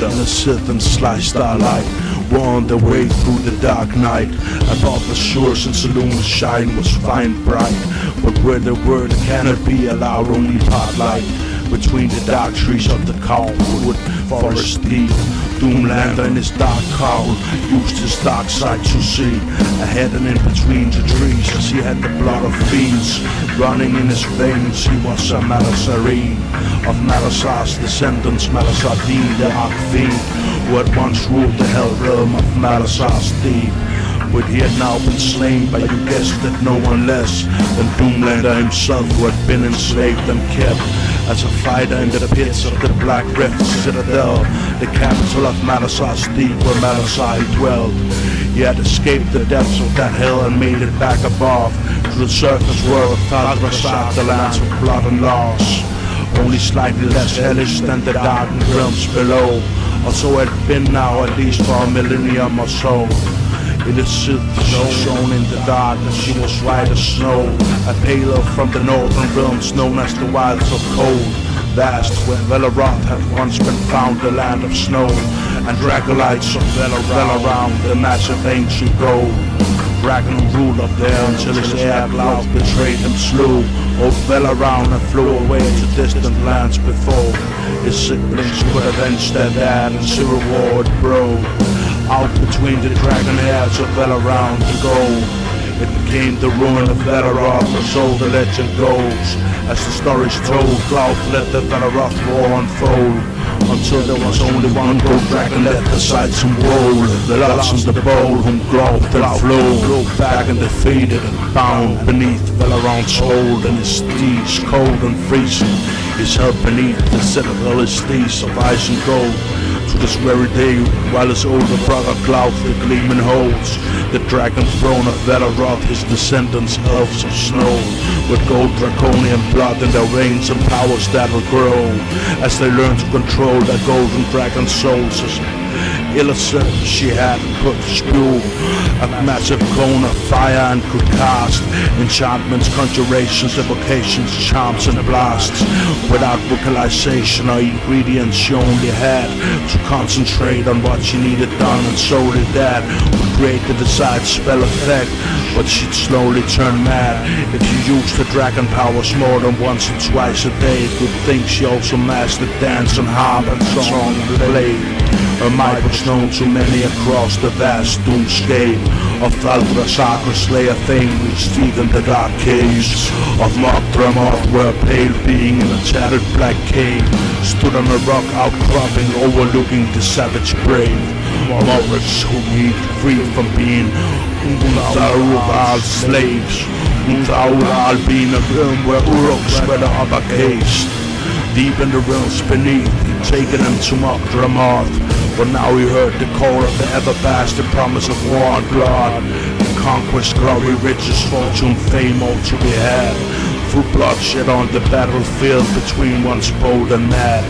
Illazyth and Sly Starlight were on their way through the dark night. Above the shores and Zelune shine was fine bright, but where they were the canopy allowed only part light. Between the dark trees of the Kauthwood Forest deep, Doomlander in his dark cowl used his dark sight to see ahead and in between the trees, as he had the blood of fiends running in his veins. He was a Malazar Dean of Malazar's descendants, Malazar Dean, the Archfiend, who had once ruled the hell realm of Malazar's deep. But he had now been slain by, you guessed it, no one less than Doomlander himself, who had been enslaved and kept as a fighter in the pits of the Black Rift Citadel, the capital of Malazar's deep, where Malazar dwelled. He had escaped the depths of that hell and made it back above to the surface world of Thal Drazark, the lands of blood and loss, only slightly less hellish than the darkened realms below, or so it had been now, at least for a millennium or so. Illazyth shone in the darkness, she was white as snow, a paler from the northern realms known as the wilds of cold. Vast where Velaroth had once been found, the land of snow, and dragolites of Velaround, the massive ancient gold. Dragon ruled up there until his air clouds betrayed him, slew old Velaround and flew away to distant lands before his siblings could avenge their dad, and civil war it broke out between the dragon heirs of Velaround to go. It became the ruin of Velaroth, or so the legend goes. As the story's told, Klauth let the Velaroth war unfold, until there was only one gold dragon left aside some woe. The lots in the bowl, whom Klauth and flew back and defeated and bound beneath Velaround's hold, and his steeds cold and freezing. He's held beneath the citadel, his steeds of ice and gold. To this very day, while his older brother Klauth the Gleaming holds the dragon throne of Velaroth, his descendants elves of snow, with gold draconian blood in their veins and powers that will grow as they learn to control their golden dragon souls. Illazyth, she had could spew a massive cone of fire and could cast enchantments, conjurations, evocations, charms and blasts. Without vocalization or ingredients, she only had to concentrate on what she needed done, and solely that would create the desired spell effect. But she'd slowly turn mad if you used her dragon powers more than once or twice a day. Good thing she also mastered dance and harp and song and play. Her might was known to many across the vast doomscape of Thal Drazark, her slayer fame reached even the dark caves of Mound, where a pale being in a tattered black cave stood on a rock outcropping overlooking the savage brave mhoregs, whom he'd freed from being slaves. Uthaural being a realm where uruks were the upper caste. Deep in the realms beneath, he'd taken him to Mound, but now he heard the call of the Everbash, the promise of war and blood, conquest, glory, riches, fortune, fame, all to be had. Through bloodshed on the battlefield between one's bold and mad,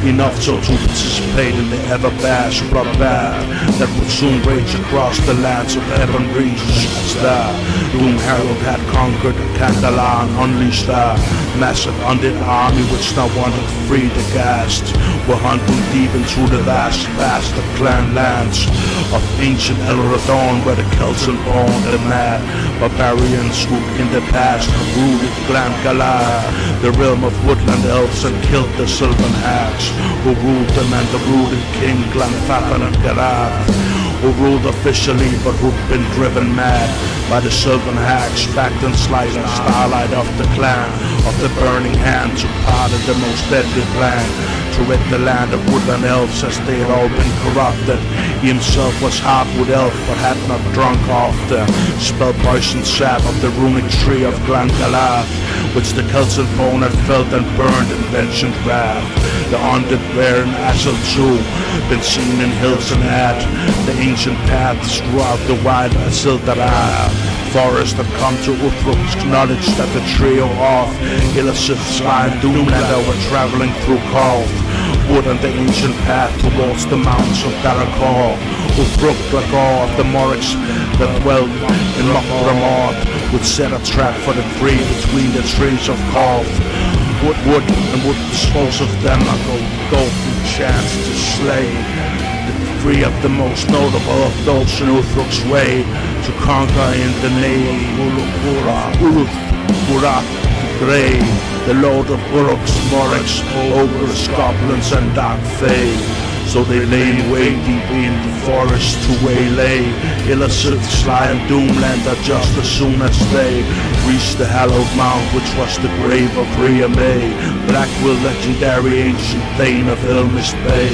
enough so to participate in the Everbash bloodbath that would soon rage across the lands of heaven reached. As the Doom Herald had conquered Kandala and unleashed a massive undead army which now wanted free the ghast, were hunting deep into the vast of clan lands of ancient Elradon, where the Celts and born the mad barbarians who in the past have ruled the realm of woodland elves, and killed the sylvan hags who ruled them, and the rooted king Glanfafan and Garab, who ruled officially but who'd been driven mad by the sylvan hags, backed and Sly Starlight of the clan of the burning hand, took part in the most deadly plan to rid the land of woodland elves, as they had all been corrupted. He himself was half-wood elf, but had not drunk off the spell-poisoned sap of the runic tree of Glagor, which the Celts and bone had felt and burned in vengeance wrath. The undead were in Azure too, been seen in hills and at the ancient paths throughout the wide Azure Forest had come to Uthrug's knowledge that the trio of Illazyth, Sly and Doomlander were traveling through Kauthwood and the ancient path towards the mountains of Darakor. Uthrug Glagor of the mhoregs that dwelled in Mound would set a trap for the three between the trees of Kauthwood and would dispose of them and go chance to slay the three of the most notable of those in Uthrug's way, to conquer in the name Ukulak-Wraith, the Lord of Uruks, mhoregs, ogres, goblins and dark fae. So they lay in wait deep in the forest to waylay Illazyth, Sly and Doomlander just as soon as they reached the hallowed Mound, which was the grave of Ria-May Blackwill, legendary ancient Thane of Illmist Bay.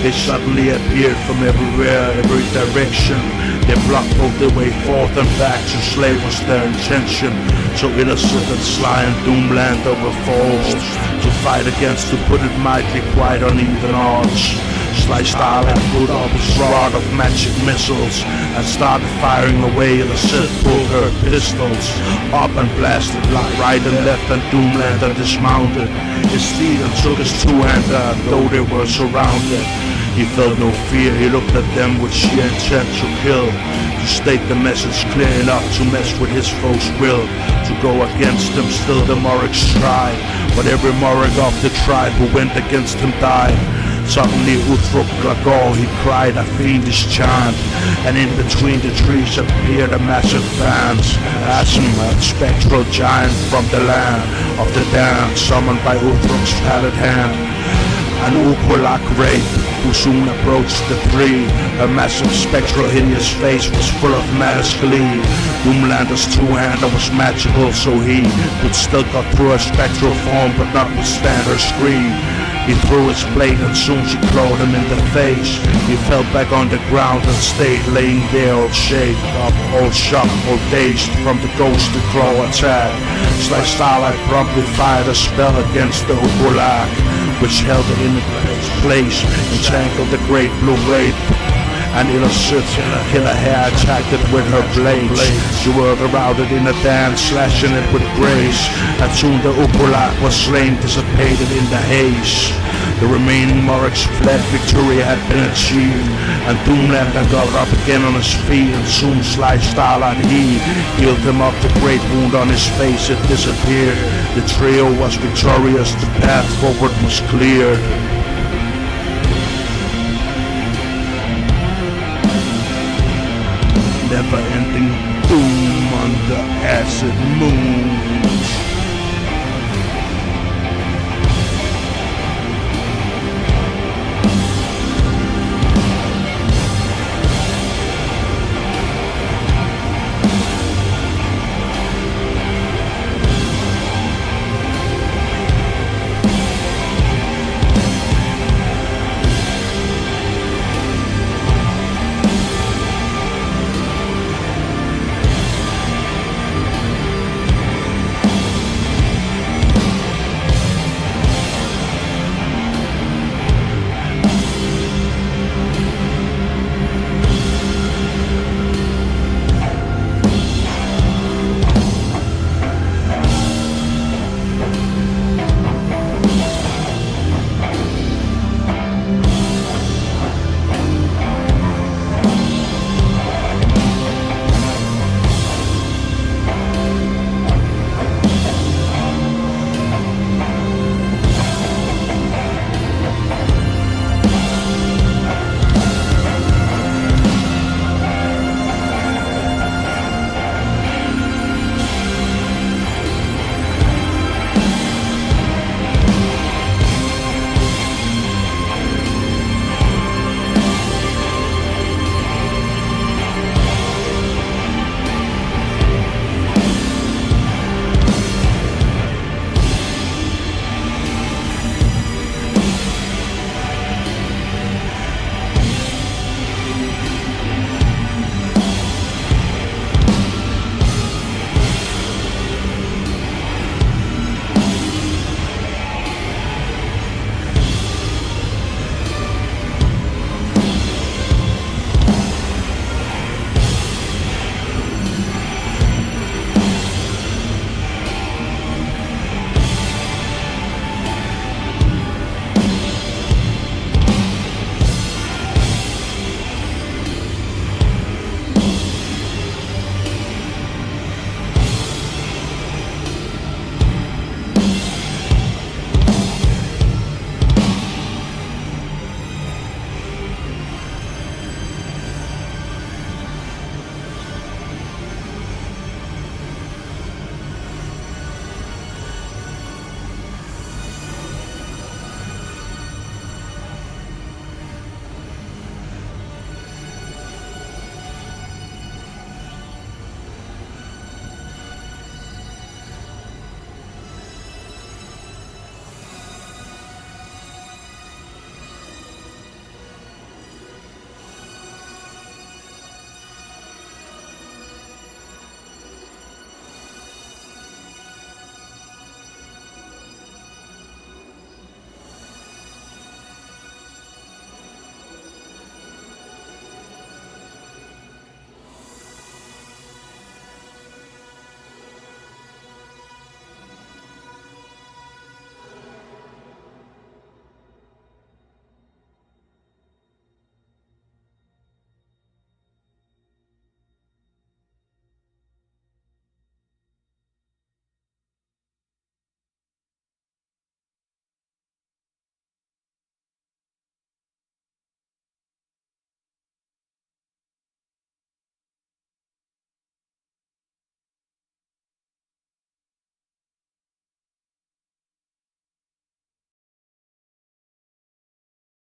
They suddenly appeared from everywhere, every direction. They blocked both their way forth and back, to slay was their intention. So Illazyth and Sly and Doomlander were forced to fight against, to put it mildly, quite uneven odds. Sly Starlight put up his rod of magic missiles and started firing away. Illazyth pulled her pistols up and blasted right and left, and Doomlander dismounted his steed and took his two-hander. Though they were surrounded, he felt no fear. He looked at them with sheer intent to kill, to state the message clear enough to mess with his foe's will. To go against him, still the mhoregs tried, but every mhoreg of the tribe who went against him died. Suddenly Uthrug Glagor, he cried a fiendish chant, and in between the trees appeared a massive band. Azure, a spectral giant from the land of the damned, summoned by Uthrug's pallid hand. An Ukulak-Wraith, who soon approached the three. Her massive spectral hideous face was full of malice glee. Doomlander's two-hander was magical, so he could still cut through her spectral form but not withstand her scream. He threw his blade and soon she clawed him in the face. He fell back on the ground and stayed laying there, all shaken up, all shocked, all dazed from the ghostly claw attack. Sly Starlight promptly fired a spell against the Ukulak, which held it in its place, entangled the great blue wraith. And Illazyth Killahare attacked it with her blades. She whirled around it in a dance, slashing it with grace. And soon the Ukulak was slain, dissipated in the haze. The remaining mhoregs fled, victory had been achieved, and Doomlander got up again on his feet, and soon Sly Starlight he healed him up. The great wound on his face, it disappeared. The trio was victorious, the path forward was cleared. Never-ending doom on the acid moon.